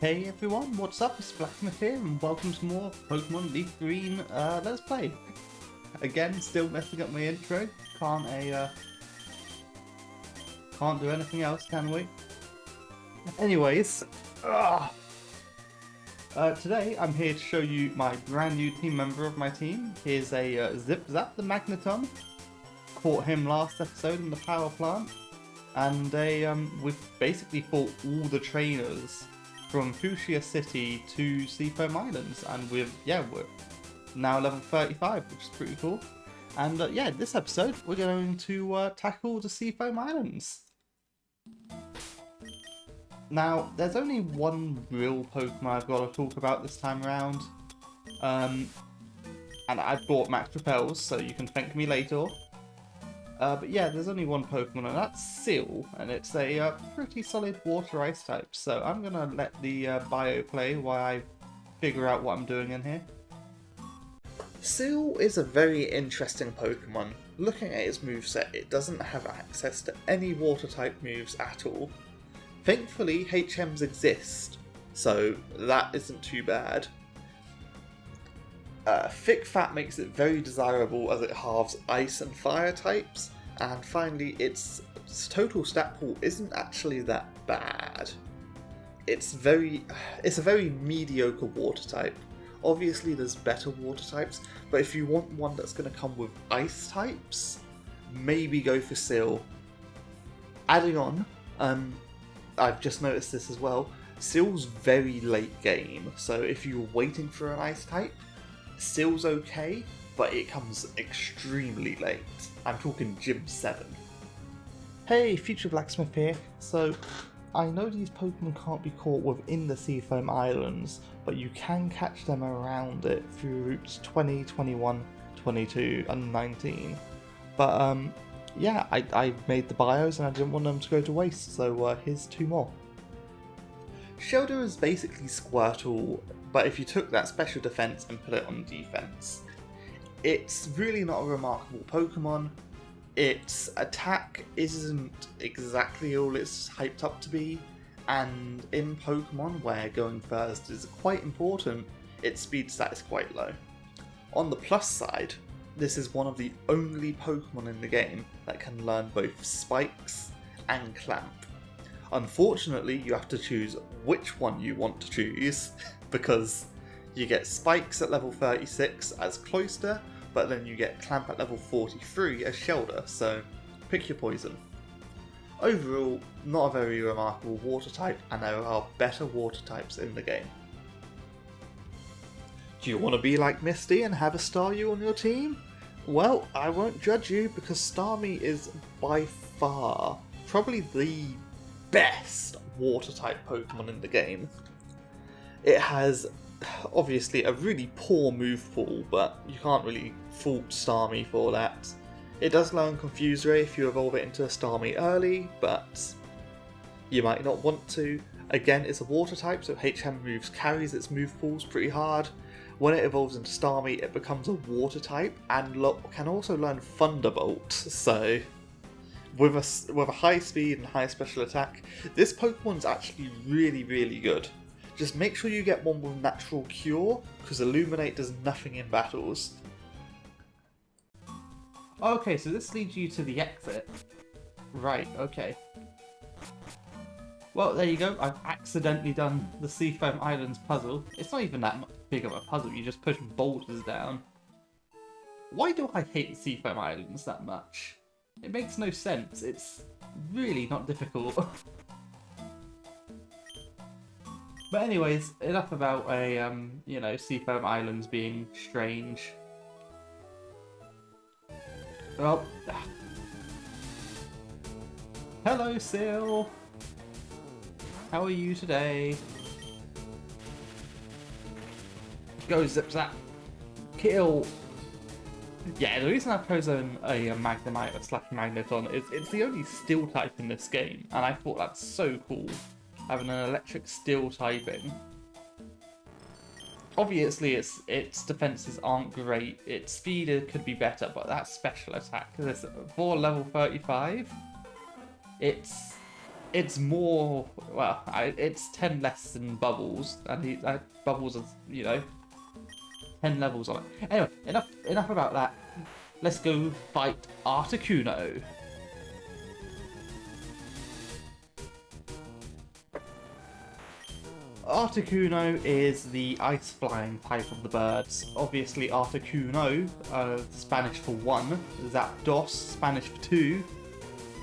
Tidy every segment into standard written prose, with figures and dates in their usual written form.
Hey everyone, what's up? It's Blacksmith here and welcome to more Pokemon LeafGreen Let's Play. Again, still messing up my intro. Can't do anything else, can we? Anyways, today I'm here to show you my brand new team member of my team. Here's a Zip Zap the Magneton. Caught him last episode in the power plant. And we've basically fought all the trainers from Fuchsia City to Seafoam Islands, and we're now level 35, which is pretty cool. And this episode we're going to tackle the Seafoam Islands. Now, there's only one real Pokemon I've got to talk about this time around, and I've bought Max Repels, so you can thank me later. But yeah, there's only one Pokemon, and that's Seal, and it's a pretty solid water-ice type, so I'm going to let the bio play while I figure out what I'm doing in here. Seal is a very interesting Pokemon. Looking at its moveset, it doesn't have access to any water-type moves at all. Thankfully, HMs exist, so that isn't too bad. Thick Fat makes it very desirable as it halves ice and fire types, and finally its total stat pool isn't actually that bad. It's a very mediocre water type. Obviously there's better water types, but if you want one that's going to come with ice types, maybe go for Seal. Adding on, I've just noticed this as well, Seal's very late game, so if you're waiting for an ice type, Seal's okay, but it comes extremely late. I'm talking Gym 7. Hey, Future Blacksmith here. So, I know these Pokemon can't be caught within the Seafoam Islands, but you can catch them around it through routes 20, 21, 22, and 19. But, yeah, I made the bios and I didn't want them to go to waste, so here's two more. Shellder is basically Squirtle, but if you took that special defense and put it on defense. It's really not a remarkable Pokemon. Its attack isn't exactly all it's hyped up to be, and in Pokemon where going first is quite important, its speed stat is quite low. On the plus side, this is one of the only Pokemon in the game that can learn both Spikes and Clamp. Unfortunately, you have to choose which one you want to choose, because you get Spikes at level 36 as Cloyster, but then you get Clamp at level 43 as Shellder, so pick your poison. Overall, not a very remarkable water type, and there are better water types in the game. Do you want to be like Misty and have a Staryu on your team? Well, I won't judge you, because Starmie is by far probably the best water type Pokemon in the game. It has obviously a really poor move pool, but you can't really fault Starmie for that. It does learn Confuse Ray if you evolve it into a Starmie early, but you might not want to. Again, it's a water type, so HM moves carries its move pools pretty hard. When it evolves into Starmie, it becomes a water type and can also learn Thunderbolt, so with a high speed and high special attack, this Pokemon's actually really good. Just make sure you get one with Natural Cure, because Illuminate does nothing in battles. Okay, so this leads you to the exit. Right, okay. Well, there you go. I've accidentally done the Seafoam Islands puzzle. It's not even that big of a puzzle, you just push boulders down. Why do I hate Seafoam Islands that much? It makes no sense. It's really not difficult. But anyways, enough about Seafoam Islands being strange. Well, hello Seal! How are you today? Go Zip Zap! Kill! Yeah, the reason I've chosen a Magnemite / Magneton is it's the only steel type in this game, and I thought that's so cool, having an electric steel typing. Obviously its defenses aren't great, its speed could be better, but that special attack, for level 35, it's it's more, well, it's 10 less than Bubbles, and Bubbles is, you know, 10 levels on it. Anyway, enough about that. Let's go fight Articuno. Articuno is the ice-flying type of the birds. Obviously, Articuno, Spanish for one, Zapdos, Spanish for two.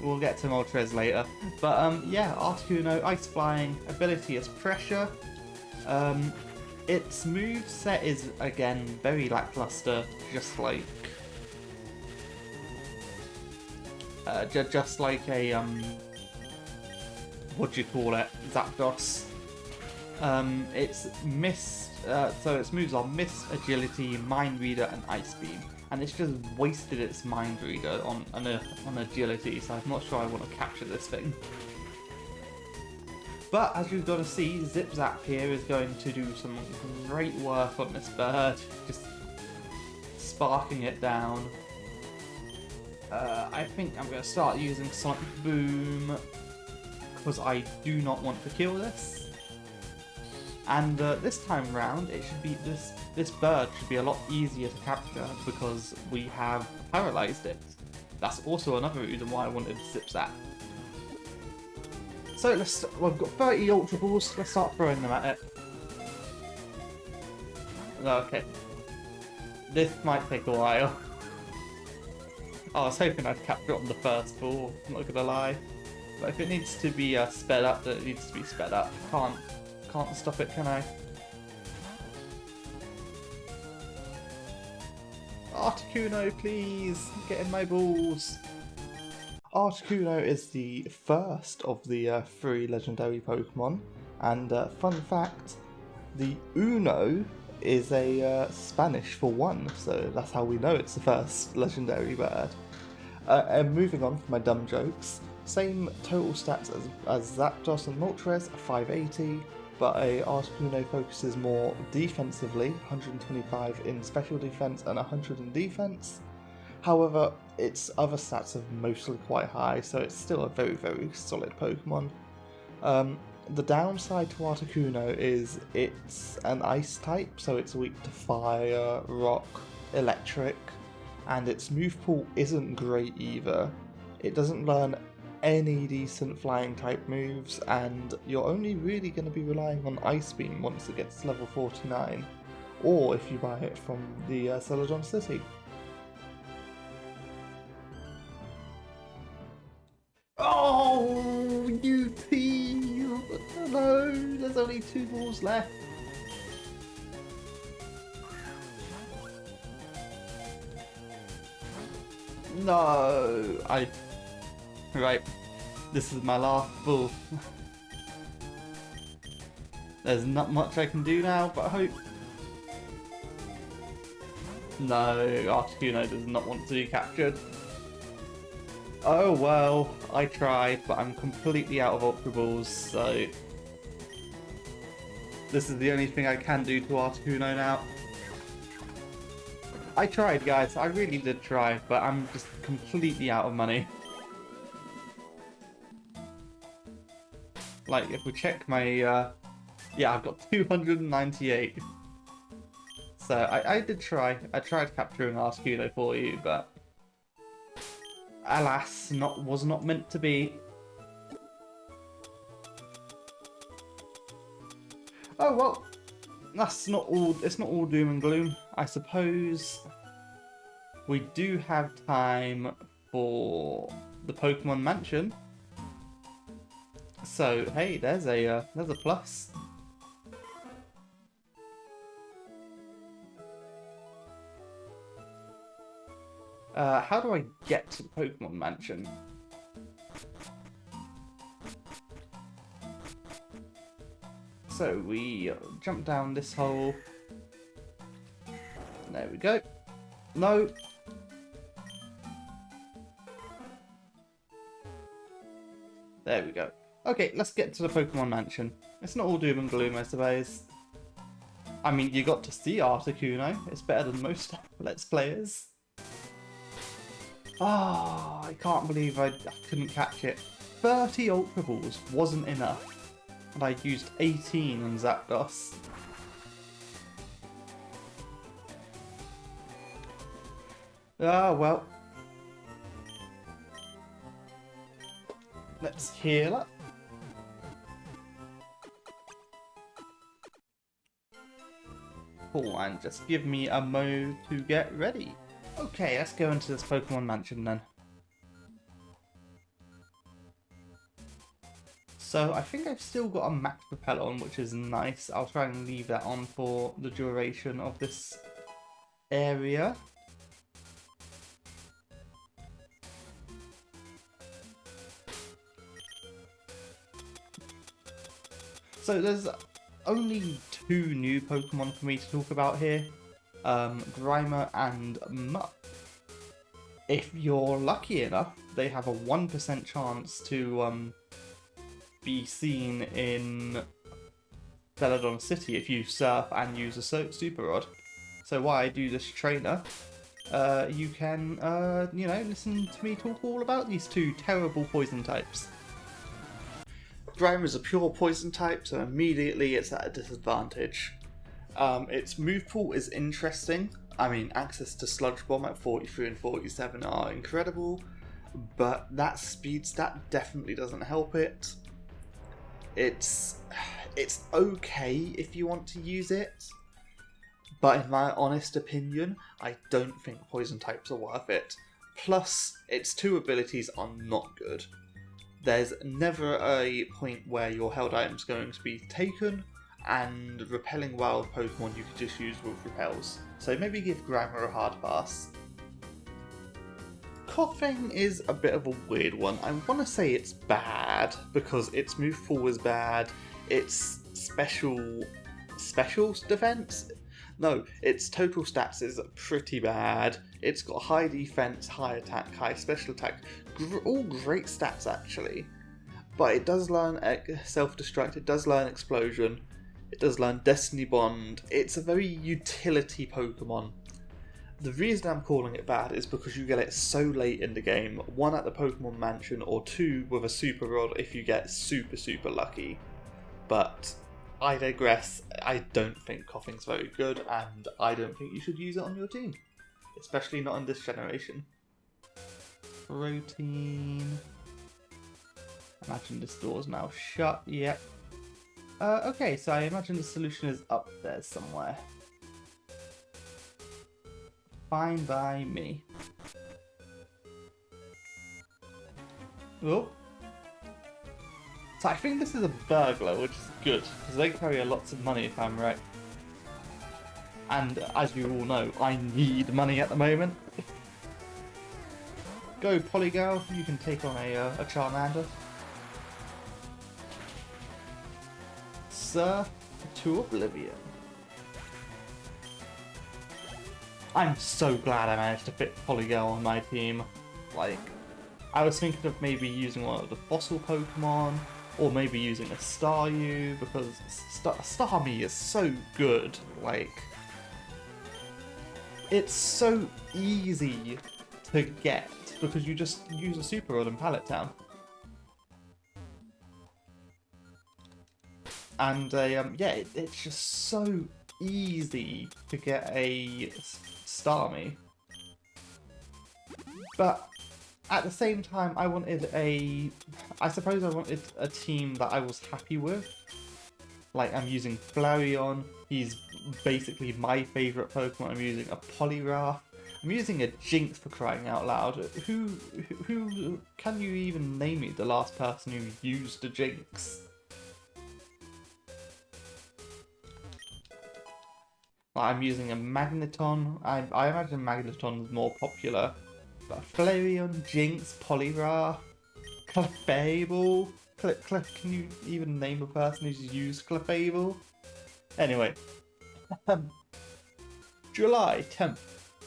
We'll get to Moltres later. But yeah, Articuno, ice-flying, ability is pressure. Its moveset is, again, very lackluster, just like... just like a, what do you call it? Zapdos. It's Mist, so its moves are Mist, Agility, Mind Reader, and Ice Beam. And it's just wasted its Mind Reader on Agility, so I'm not sure I want to capture this thing. But as you've got to see, Zip Zap here is going to do some great work on this bird, just sparking it down. I think I'm going to start using Sonic Boom, because I do not want to kill this. And this time round, it should be this bird should be a lot easier to capture because we have paralyzed it. That's also another reason why I wanted to Zip Zap. So we've got 30 Ultra Balls. Let's start throwing them at it. Okay, this might take a while. I was hoping I'd capture it on the first ball. I'm not gonna lie, but if it needs to be sped up, then it needs to be sped up. Can't stop it, can I? Articuno, please! Get in my balls! Articuno is the first of the 3 legendary Pokemon, and fun fact, the Uno is a Spanish for 1, so that's how we know it's the first legendary bird. And moving on from my dumb jokes, same total stats as Zapdos and Moltres, 580, but Articuno focuses more defensively, 125 in special defense and 100 in defense. However, its other stats are mostly quite high, so it's still a very, very solid Pokemon. The downside to Articuno is it's an ice type, so it's weak to fire, rock, electric, and its move pool isn't great either. It doesn't learn any decent flying type moves, and you're only really going to be relying on Ice Beam once it gets to level 49, or if you buy it from the Celadon City. Oh, you tease! No, there's only 2 balls left. No, Right, this is my last ball. There's not much I can do now, but I hope... No, Articuno does not want to be captured. Oh well, I tried, but I'm completely out of Ultra Balls, so... This is the only thing I can do to Articuno now. I tried, guys, I really did try, but I'm just completely out of money. Like, if we check my, yeah, I've got 298. So, I did try. I tried capturing Articuno for you, but... Alas, was not meant to be. Oh, well, that's not all, it's not all doom and gloom. I suppose we do have time for the Pokemon Mansion. So, hey, there's a plus. How do I get to the Pokemon Mansion? So we jump down this hole. There we go. No. There we go. Okay, let's get to the Pokemon Mansion. It's not all doom and gloom, I suppose. I mean, you got to see Articuno. It's better than most Let's Players. Ah, I can't believe I couldn't catch it. 30 Ultra Balls wasn't enough, and I used 18 on Zapdos. Ah, well. Let's heal up. Cool, and just give me a mo to get ready. Okay, let's go into this Pokemon Mansion then. So I think I've still got a max repel on, which is nice. I'll try and leave that on for the duration of this area. So there's only 2 new Pokemon for me to talk about here, Grimer and Muck. If you're lucky enough, they have a 1% chance to be seen in Celadon City if you surf and use a Super Rod. So while I do this trainer, you can, you know, listen to me talk all about these 2 terrible poison types. Grimer is a pure poison type, so immediately it's at a disadvantage. Its move pool is interesting. I mean, access to Sludge Bomb at 43 and 47 are incredible, but that speed stat definitely doesn't help it. It's okay if you want to use it, but in my honest opinion, I don't think poison types are worth it. Plus, its 2 abilities are not good. There's never a point where your held item's going to be taken, and repelling wild Pokemon you could just use with repels. So maybe give Grimer a hard pass. Coughing is a bit of a weird one. I want to say it's bad, because its move pool is bad, its special defense? No, its total stats is pretty bad. It's got high defense, high attack, high special attack, all great stats actually. But it does learn self-destruct, it does learn explosion, it does learn Destiny Bond. It's a very utility Pokemon. The reason I'm calling it bad is because you get it so late in the game, 1 at the Pokemon Mansion or 2 with a Super Rod if you get super lucky. But I digress. I don't think Coughing's very good, and I don't think you should use it on your team. Especially not in this generation. Protein. Imagine this door's now shut, yep. Okay, so I imagine the solution is up there somewhere. Fine by me. Oh. So I think this is a burglar, which is good, because they carry lots of money if I'm right. And as you all know, I need money at the moment. Go Polygirl, you can take on a Charmander. Surf to Oblivion. I'm so glad I managed to fit Polygirl on my team. Like, I was thinking of maybe using one of the fossil Pokemon, or maybe using a Staryu, because Starmie is so good. Like, it's so easy to get, because you just use a Super Rod in Pallet Town. And yeah, it's just so easy to get a Starmie. But at the same time, I wanted I suppose I wanted a team that I was happy with. Like, I'm using Flareon, he's basically my favourite Pokemon. I'm using a Poliwrath. I'm using a Jinx, for crying out loud. Who can you even name me the last person who used a Jinx? I'm using a Magneton. I imagine Magneton is more popular. But Flareon, Jinx, Poliwrath, Clefable. Can you even name a person who's used Clefable? Anyway. July 10th.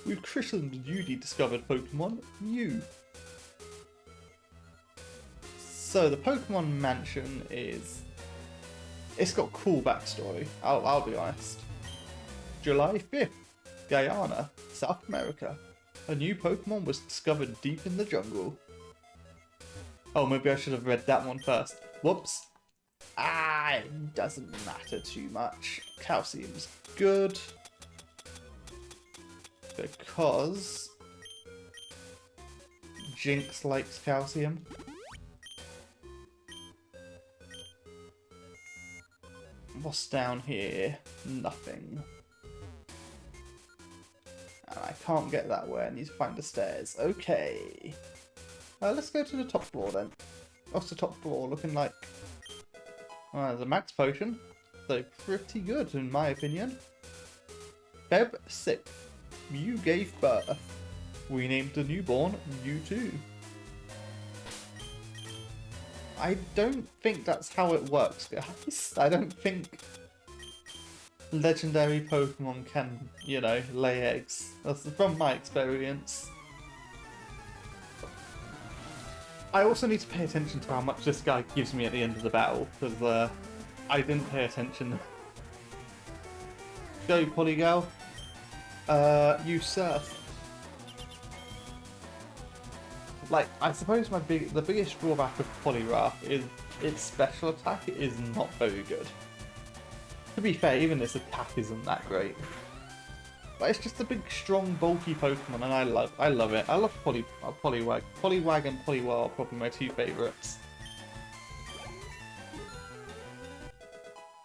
We've christened the newly discovered Pokemon Mew. So the Pokemon Mansion it's got cool backstory, I'll be honest. July 5th, Guyana, South America. A new Pokemon was discovered deep in the jungle. Oh, maybe I should have read that one first. Whoops. Ah, it doesn't matter too much. Calcium's good. Because Jinx likes calcium. What's down here? Nothing. And I can't get that way. I need to find the stairs. Okay. Let's go to the top floor then. What's the top floor looking like? There's a max potion. So pretty good in my opinion. Feb 6th. You gave birth. We named the newborn U2. I don't think that's how it works, guys. I don't think legendary Pokemon can, you know, lay eggs. That's from my experience. I also need to pay attention to how much this guy gives me at the end of the battle, because I didn't pay attention. Go, Polygal. You surf. Like, I suppose the biggest drawback of Poliwrath is its special attack is not very good. To be fair, even its attack isn't that great. But it's just a big, strong, bulky Pokemon, and I love it. I love Poliwag. Poliwag and Poliwhirl are probably my two favourites.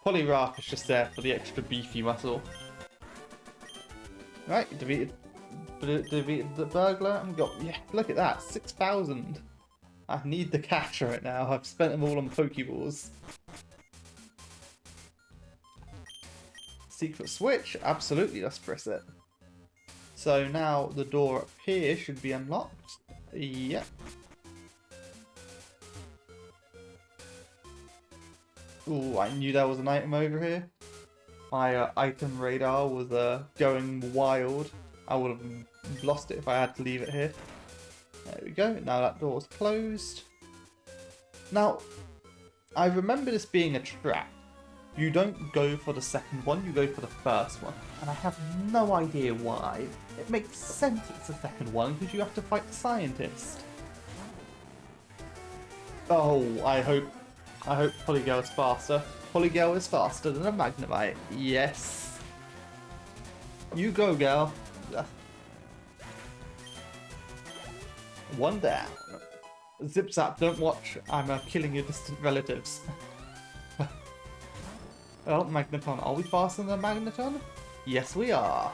Poliwrath is just there for the extra beefy muscle. Right, defeated the burglar and got, yeah, look at that, 6,000. I need the cash right now. I've spent them all on Pokeballs. Secret switch? Absolutely, let's press it. So now the door up here should be unlocked. Yep. Ooh, I knew there was an item over here. My item radar was going wild. I would have lost it if I had to leave it here. There we go. Now that door's closed. Now, I remember this being a trap. You don't go for the second one, you go for the first one. And I have no idea why. It makes sense it's the second one, because you have to fight the scientist. Oh, I hope Polygale is faster. Polygale is faster than a Magnemite. Yes. You go, girl. One down. Zip zap, don't watch. I'm killing your distant relatives. Well, Magneton. Are we faster than Magneton? Yes, we are.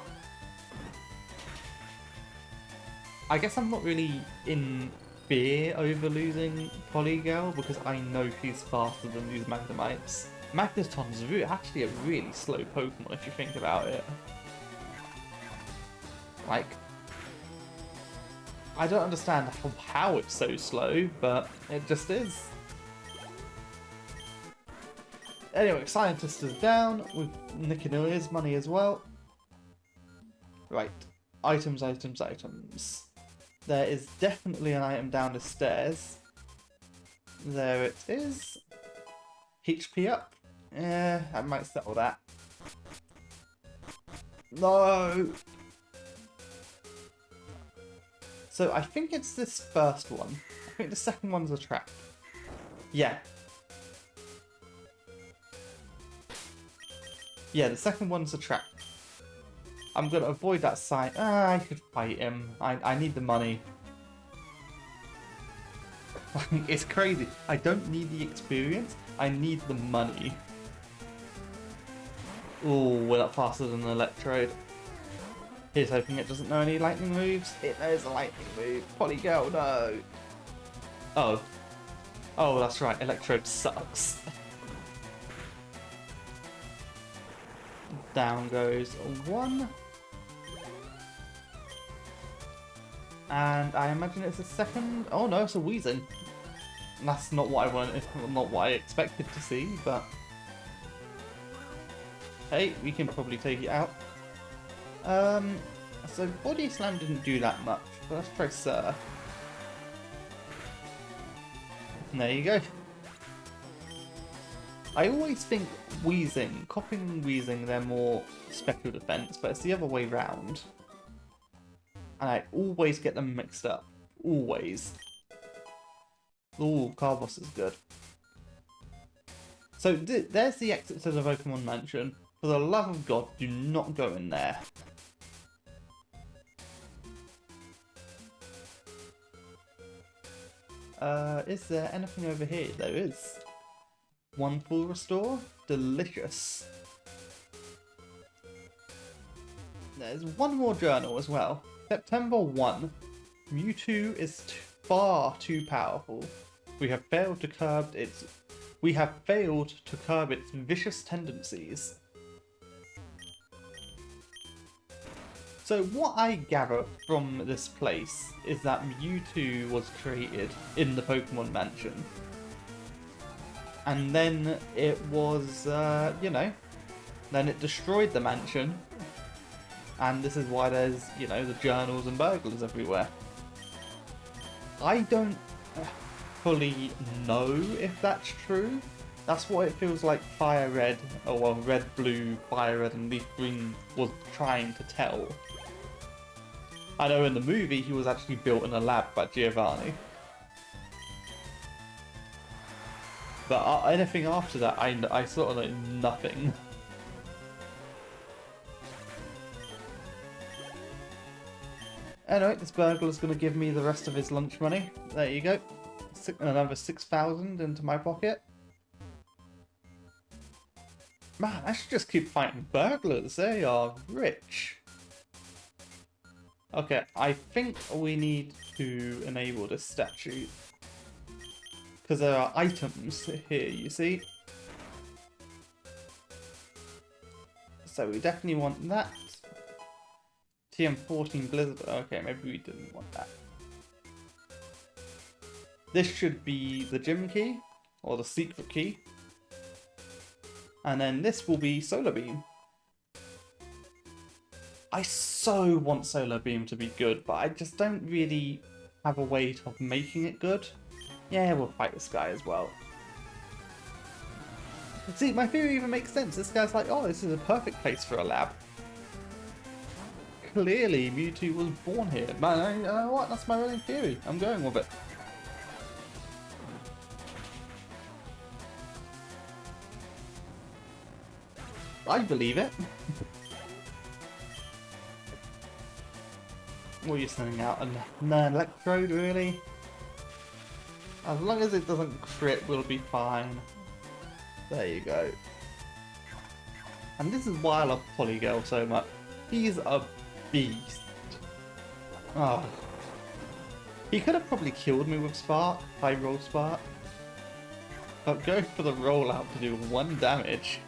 I guess I'm not really in fear over losing Polygale because I know she's faster than these Magnemites. Magneton's actually a really slow Pokemon if you think about it. Like, I don't understand how it's so slow, but it just is. Anyway, Scientist is down, with Nickinoi's money as well. Right, items, items, items. There is definitely an item down the stairs. There it is. HP up. Yeah, I might settle that. No! So I think it's this first one. I think the second one's a trap. Yeah. Yeah, the second one's a trap. I'm gonna avoid that sign. I could fight him. I need the money. It's crazy. I don't need the experience. I need the money. Ooh, we're not faster than an Electrode. Here's hoping it doesn't know any lightning moves. It knows a lightning move. Polygirl, no. Oh. Oh, that's right. Electrode sucks. Down goes one. And I imagine it's a second. Oh no, it's a Weezing. That's not what I wanted, not what I expected to see, but hey, we can probably take it out. So Body Slam didn't do that much, but let's try Surf. And there you go. I always think Weezing, Coughing and Weezing, they're more special defense, but it's the other way round. And I always get them mixed up. Always. Ooh, Carbos is good. So there's the exit to the Pokemon Mansion. For the love of God, do not go in there. Is there anything over here? There is. One full restore? Delicious. There's one more journal as well. September 1. Mewtwo is far too powerful. We have failed to curb its vicious tendencies. So what I gather from this place is that Mewtwo was created in the Pokemon Mansion. And then it was, you know, then it destroyed the mansion. And this is why there's, you know, the journals and burglars everywhere. I don't fully know if that's true. That's what it feels like FireRed, or well, Red, Blue, FireRed and LeafGreen was trying to tell. I know in the movie he was actually built in a lab by Giovanni. But anything after that, I sort of know nothing. Anyway, this burglar's going to give me the rest of his lunch money. There you go. Another 6,000 into my pocket. Man, I should just keep fighting burglars. They are rich. Okay, I think we need to enable this statue. Because there are items here, you see. So we definitely want that. TM14 Blizzard. Okay, maybe we didn't want that. This should be the gym key, or the secret key. And then this will be Solar Beam. I so want Solar Beam to be good, but I just don't really have a way of making it good. Yeah, we'll fight this guy as well. See, my theory even makes sense. This guy's like, oh, this is a perfect place for a lab. Clearly, Mewtwo was born here. Man, you know what? That's my running theory. I'm going with it. I believe it. What are you sending out? An Electrode, really? As long as it doesn't crit, we'll be fine. There you go. And this is why I love Polygirl so much. He's a beast. Oh. He could have probably killed me with Spark, high roll Spark. But going for the rollout to do 1 damage.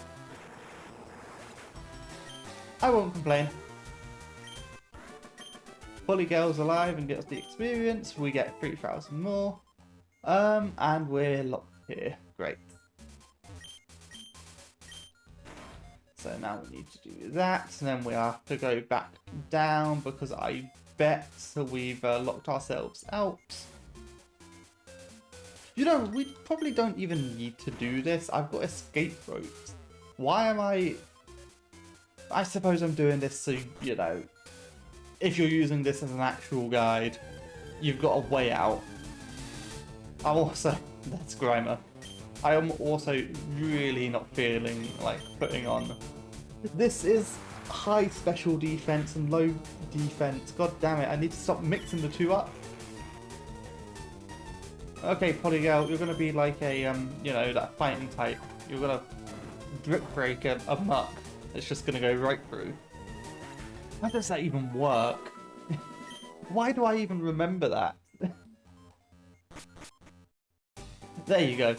I won't complain. Polygirl's alive and gets the experience. We get 3,000 more. And we're locked here. Great. So now we need to do that. And then we have to go back down because I bet we've locked ourselves out. You know, we probably don't even need to do this. I've got escape ropes. Why am I suppose I'm doing this so, you know, if you're using this as an actual guide, you've got a way out. I'm also, that's Grimer. I am also really not feeling like putting on. This is high special defense and low defense. God damn it, I need to stop mixing the two up. Okay, Polygirl, you're gonna be like a, you know, that fighting type. You're gonna brick break a muck. It's just gonna go right through. How does that even work? Why do I even remember that? There you go.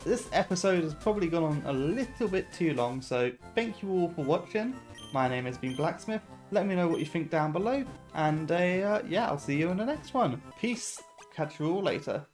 This episode has probably gone on a little bit too long, so thank you all for watching. My name has been Blacksmith. Let me know what you think down below, and yeah, I'll see you in the next one. Peace. Catch you all later.